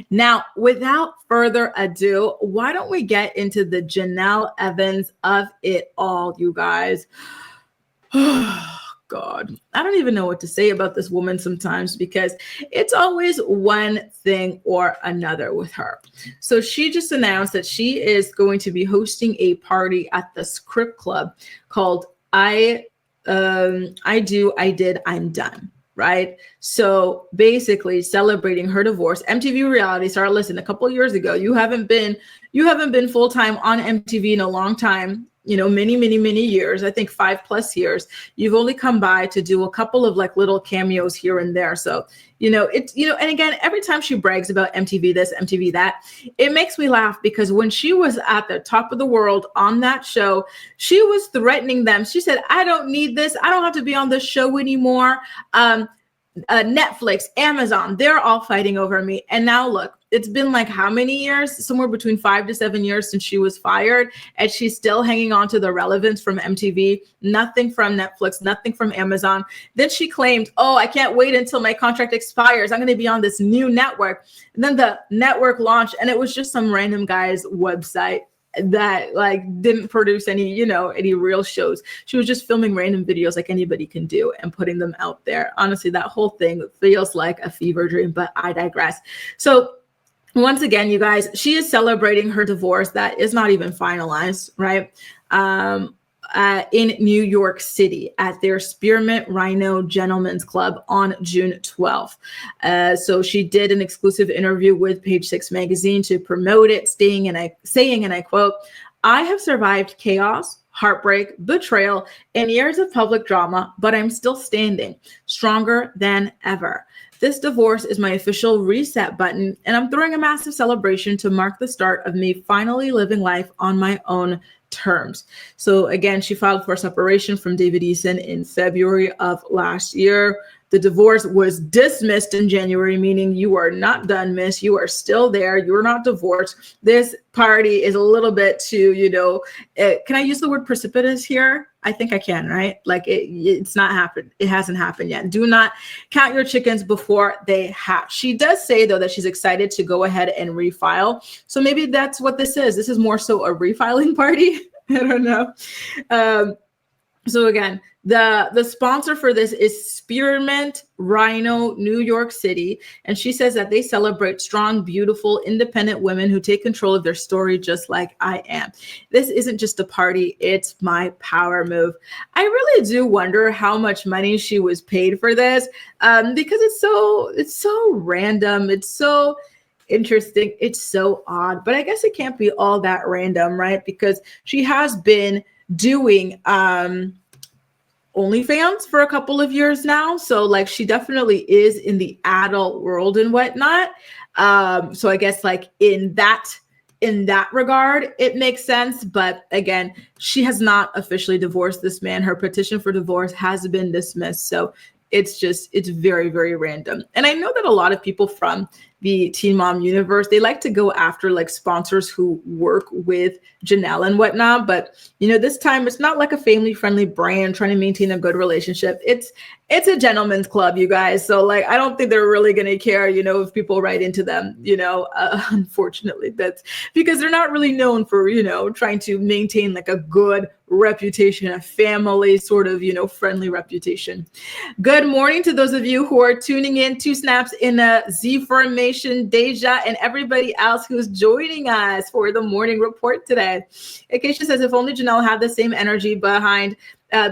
Now, without further ado, why don't we get into the Jenelle Evans of it all, you guys? God, I don't even know what to say about this woman sometimes because it's always one thing or another with her. So she just announced that she is going to be hosting a party at the Script Club called I Do, I Did, I'm Done. Right. So basically celebrating her divorce. MTV Reality Star, listen, a couple of years ago, you haven't been full-time on MTV in a long time, many years, I think 5+ years. You've only come by to do a couple of like little cameos here and there. So, and again, every time she brags about MTV this, MTV that, it makes me laugh because when she was at the top of the world on that show, she was threatening them. She said, I don't need this. I don't have to be on this show anymore. Netflix, Amazon, they're all fighting over me. And now look, it's been like how many years? Somewhere between 5 to 7 years since she was fired, and she's still hanging on to the relevance from MTV. Nothing from Netflix, nothing from Amazon. Then she claimed, I can't wait until my contract expires. I'm going to be on this new network. And then the network launched, and it was just some random guy's website that like didn't produce any real shows. She was just filming random videos like anybody can do and putting them out there. Honestly, that whole thing feels like a fever dream, but I digress. So once again, you guys, she is celebrating her divorce that is not even finalized, right? In New York City at their Spearmint Rhino Gentlemen's Club on June 12th. So she did an exclusive interview with Page Six magazine to promote it, saying, and I quote, I have survived chaos, heartbreak, betrayal, and years of public drama, but I'm still standing, stronger than ever. This divorce is my official reset button, and I'm throwing a massive celebration to mark the start of me finally living life on my own terms. So again, she filed for separation from David Eason in February of last year. The divorce was dismissed in January, meaning you are not done, miss. You are still there. You're not divorced. This party is a little bit too, can I use the word precipitous here? I think I can, right? Like it's not happened. It hasn't happened yet. Do not count your chickens before they hatch. She does say, though, that she's excited to go ahead and refile. So maybe that's what this is. This is more so a refiling party. I don't know. So again, the sponsor for this is Spearmint Rhino, New York City. And she says that they celebrate strong, beautiful, independent women who take control of their story just like I am. This isn't just a party, it's my power move. I really do wonder how much money she was paid for this because it's so random. It's so interesting. It's so odd, but I guess it can't be all that random, right? Because she has been doing OnlyFans for a couple of years now. So like she definitely is in the adult world and whatnot. So I guess like in that regard, it makes sense. But again, she has not officially divorced this man. Her petition for divorce has been dismissed. So it's very, very random. And I know that a lot of people from the Teen Mom universe, they like to go after like sponsors who work with Janelle and whatnot. But, this time it's not like a family friendly brand trying to maintain a good relationship. It's a gentleman's club, you guys. So like, I don't think they're really going to care, if people write into them, unfortunately, that's because they're not really known for, trying to maintain like a good reputation, a family sort of, friendly reputation. Good morning to those of you who are tuning in, 2 snaps in a Z formation, Deja, and everybody else who's joining us for the morning report today. Acacia says, if only Janelle had the same energy behind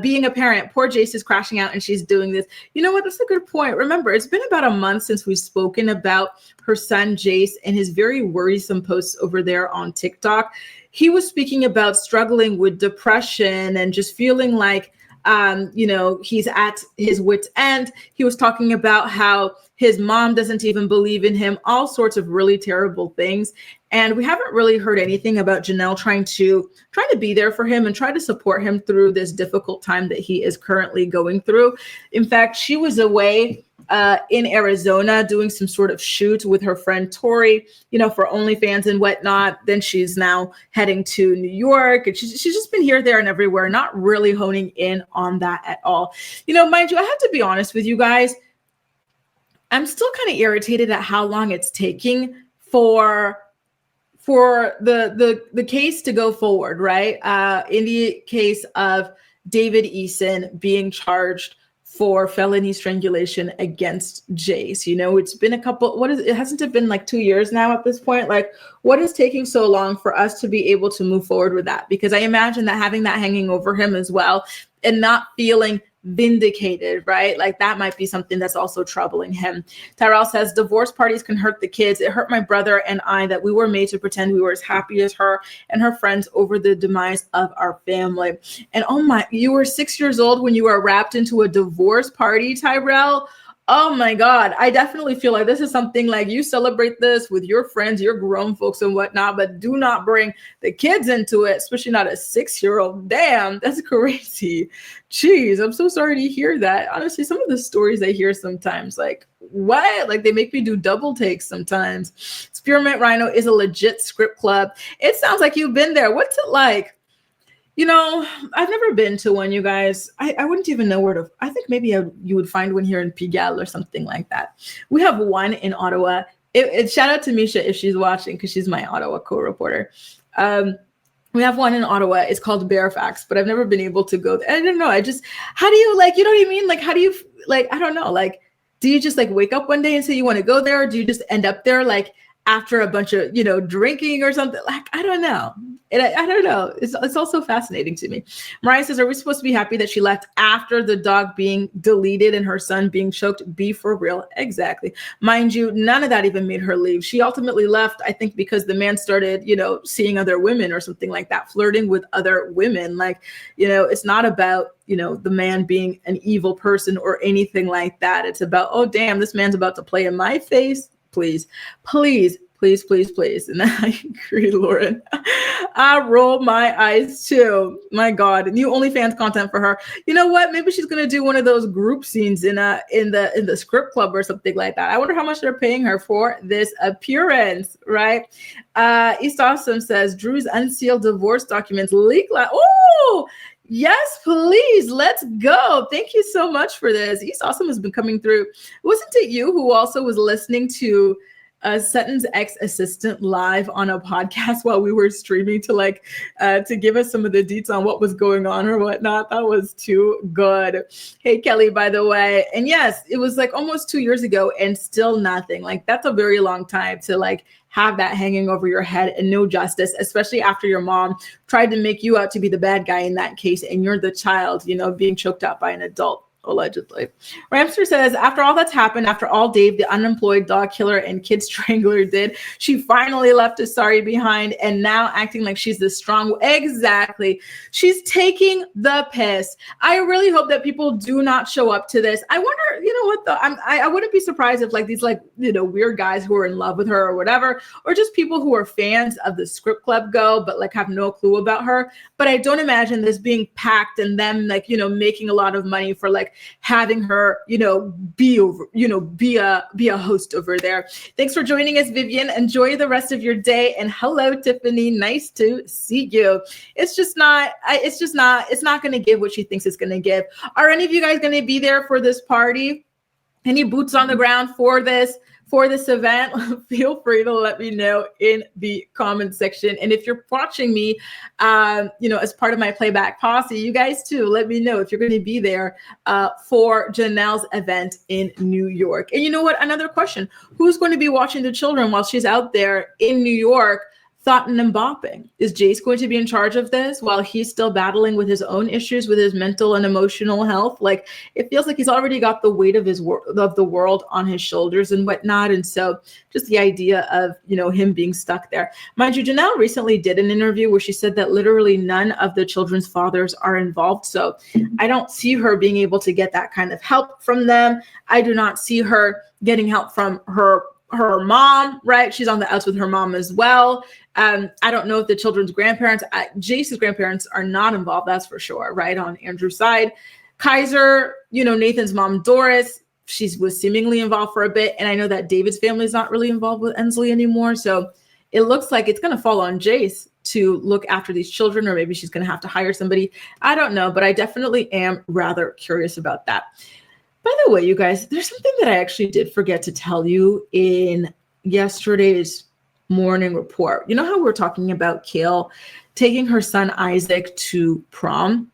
being a parent. Poor Jace is crashing out and she's doing this. You know what? That's a good point. Remember, it's been about a month since we've spoken about her son, Jace, and his very worrisome posts over there on TikTok. He was speaking about struggling with depression and just feeling like, he's at his wit's end. He was talking about how his mom doesn't even believe in him, all sorts of really terrible things. And we haven't really heard anything about Janelle trying to be there for him and try to support him through this difficult time that he is currently going through. In fact, she was away in Arizona doing some sort of shoot with her friend Tori, for OnlyFans and whatnot. Then she's now heading to New York, and she's just been here, there, and everywhere, not really honing in on that at all. Mind you, I have to be honest with you guys. I'm still kind of irritated at how long it's taking for the case to go forward, right? In the case of David Eason being charged for felony strangulation against Jace. You know, it's been it hasn't it been like 2 years now at this point? Like, what is taking so long for us to be able to move forward with that? Because I imagine that having that hanging over him as well and not feeling vindicated, right? Like that might be something that's also troubling him. Tyrell says, divorce parties can hurt the kids. It hurt my brother and I that we were made to pretend we were as happy as her and her friends over the demise of our family. And oh my, you were 6 years old when you were wrapped into a divorce party, Tyrell. Oh my God. I definitely feel like this is something like you celebrate this with your friends, your grown folks and whatnot, but do not bring the kids into it, especially not a 6-year-old. Damn, that's crazy. Jeez, I'm so sorry to hear that. Honestly, some of the stories I hear sometimes, like, what? Like they make me do double takes sometimes. Spearmint Rhino is a legit script club. It sounds like you've been there. What's it like? You know, I've never been to one, you guys. I wouldn't even know where to. I think maybe you would find one here in Pigalle or something like that. We have one in Ottawa. Shout out to Misha if she's watching, because she's my Ottawa co-reporter. We have one in Ottawa. It's called Fairfax, but I've never been able to go there. I don't know. How do you like, you know what I mean? Like, how do you like, I don't know. Like, do you just like wake up one day and say you want to go there? Or do you just end up there like after a bunch of, you know, drinking or something? Like, I don't know. I don't know. It's also fascinating to me. Mariah says, are we supposed to be happy that she left after the dog being deleted and her son being choked? Be for real. Exactly. Mind you, none of that even made her leave. She ultimately left, I think, because the man started, you know, seeing other women or something like that, flirting with other women. Like, you know, it's not about, you know, the man being an evil person or anything like that. It's about, oh, damn, this man's about to play in my face. Please, please. Please, please, please. And I agree, Lauren. I roll my eyes too. My God, new OnlyFans content for her. You know what? Maybe she's gonna do one of those group scenes in the script club or something like that. I wonder how much they're paying her for this appearance, right? East Awesome says Drew's unsealed divorce documents leak. Oh, yes, please. Let's go. Thank you so much for this. East Awesome has been coming through. Wasn't it you who also was listening to Sutton's ex-assistant live on a podcast while we were streaming to give us some of the deets on what was going on or whatnot? That was too good. Hey, Kelly, by the way. And yes, it was like almost 2 years ago and still nothing. Like that's a very long time to like have that hanging over your head and no justice, especially after your mom tried to make you out to be the bad guy in that case. And you're the child, you know, being choked out by an adult. Allegedly. Ramster says, after all that's happened, after all Dave, the unemployed dog killer and kid strangler did, she finally left us sorry behind and now acting like she's this strong. Exactly. She's taking the piss. I really hope that people do not show up to this. I wonder, you know what though? I wouldn't be surprised if like these like, you know, weird guys who are in love with her or whatever, or just people who are fans of the script club go, but like have no clue about her. But I don't imagine this being packed and them like, you know, making a lot of money for like having her, you know, be a host over there. Thanks for joining us, Vivian. Enjoy the rest of your day. And hello, Tiffany. Nice to see you. It's not going to give what she thinks it's going to give. Are any of you guys going to be there for this party? Any boots on the ground for this event? Feel free to let me know in the comment section. And if you're watching me, you know, as part of my playback posse, you guys too, let me know if you're going to be there for Janelle's event in New York. And you know what? Another question: who's going to be watching the children while she's out there in New York? Thoughting and bopping. Is Jace going to be in charge of this while he's still battling with his own issues with his mental and emotional health? Like it feels like he's already got the weight of the world on his shoulders and whatnot. And so just the idea of, you know, him being stuck there. Mind you, Janelle recently did an interview where she said that literally none of the children's fathers are involved. So I don't see her being able to get that kind of help from them. I do not see her getting help from her mom, right? She's on the outs with her mom as well. I don't know if the children's grandparents, Jace's grandparents are not involved, that's for sure, right? On Andrew's side. Kaiser, you know, Nathan's mom, Doris, she was seemingly involved for a bit. And I know that David's family is not really involved with Ensley anymore. So it looks like it's going to fall on Jace to look after these children, or maybe she's going to have to hire somebody. I don't know, but I definitely am rather curious about that. By the way, you guys, there's something that I actually did forget to tell you in yesterday's morning report. You know how we're talking about Kailyn taking her son Isaac to prom,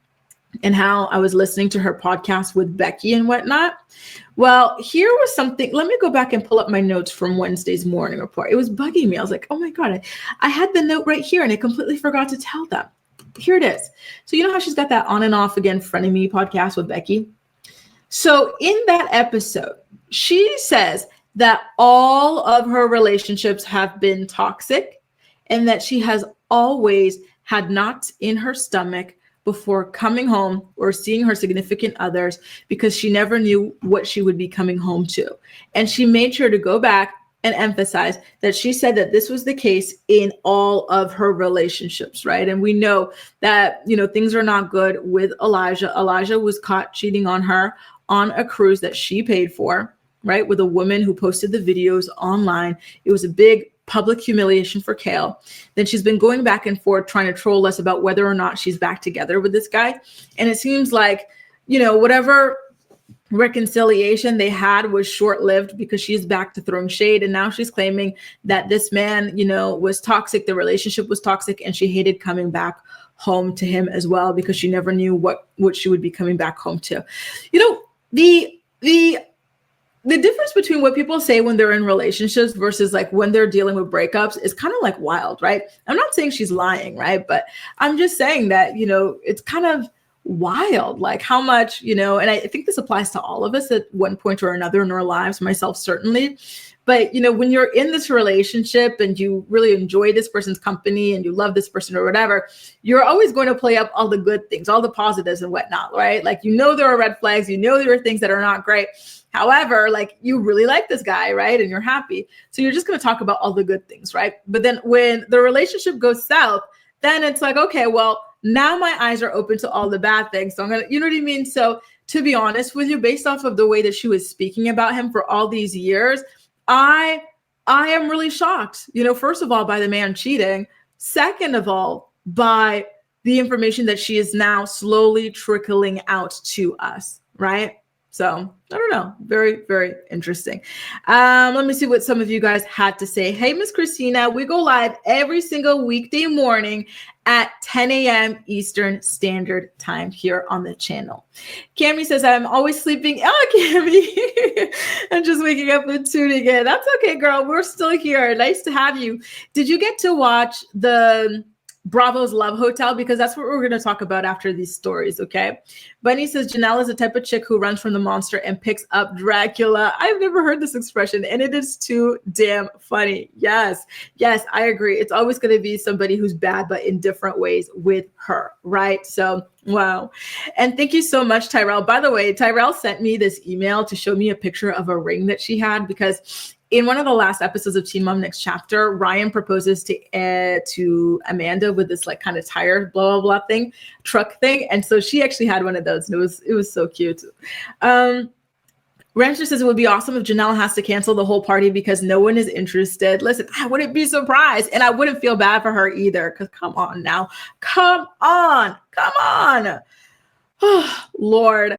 and how I was listening to her podcast with Becky and whatnot? Well, here was something. Let me go back and pull up my notes from Wednesday's morning report. It was bugging me. I was like, oh my God, I had the note right here and I completely forgot to tell them. Here it is. So you know how she's got that On and Off Again Frenemy podcast with Becky? So in that episode, she says that all of her relationships have been toxic and that she has always had knots in her stomach before coming home or seeing her significant others because she never knew what she would be coming home to. And she made sure to go back and emphasize that she said that this was the case in all of her relationships, right? And we know that, things are not good with Elijah. Elijah was caught cheating on her on a cruise that she paid for, right? With a woman who posted the videos online. It was a big public humiliation for Kailyn. Then she's been going back and forth trying to troll us about whether or not she's back together with this guy. And it seems like, whatever reconciliation they had was short-lived because she's back to throwing shade. And now she's claiming that this man, was toxic. The relationship was toxic and she hated coming back home to him as well because she never knew what she would be coming back home to. The difference between what people say when they're in relationships versus like when they're dealing with breakups is kind of like wild, right? I'm not saying she's lying, right? But I'm just saying that, it's kind of wild, like how much, and I think this applies to all of us at one point or another in our lives, myself certainly. But, when you're in this relationship and you really enjoy this person's company and you love this person or whatever, you're always going to play up all the good things, all the positives and whatnot, right? Like, there are red flags, there are things that are not great. However, like you really like this guy, right? And you're happy. So you're just going to talk about all the good things, right? But then when the relationship goes south, then it's like, okay, well, now my eyes are open to all the bad things. So I'm going to, you know what I mean? So to be honest with you, based off of the way that she was speaking about him for all these years, I am really shocked, first of all, by the man cheating. Second of all, by the information that she is now slowly trickling out to us, right? So I don't know. Very, very interesting. Let me see what some of you guys had to say. Hey, Miss Christina, we go live every single weekday morning at 10 a.m. Eastern Standard Time here on the channel. Cami says, I'm always sleeping. Oh, Cami, I'm just waking up and tuning in. That's okay, girl. We're still here. Nice to have you. Did you get to watch the Bravo's Love Hotel? Because that's what we're going to talk about after these stories, okay? Bunny says, Janelle is the type of chick who runs from the monster and picks up Dracula. I've never heard this expression, and it is too damn funny. Yes, I agree. It's always going to be somebody who's bad, but in different ways with her, right? So, wow. And thank you so much, Tyrell. By the way, Tyrell sent me this email to show me a picture of a ring that she had because in one of the last episodes of Teen Mom Next Chapter, Ryan proposes to Amanda with this like kind of tire blah blah blah truck thing, and so she actually had one of those, and it was so cute. Rancher says it would be awesome if Janelle has to cancel the whole party because no one is interested. Listen, I wouldn't be surprised, and I wouldn't feel bad for her either. Because come on now, come on, oh, Lord.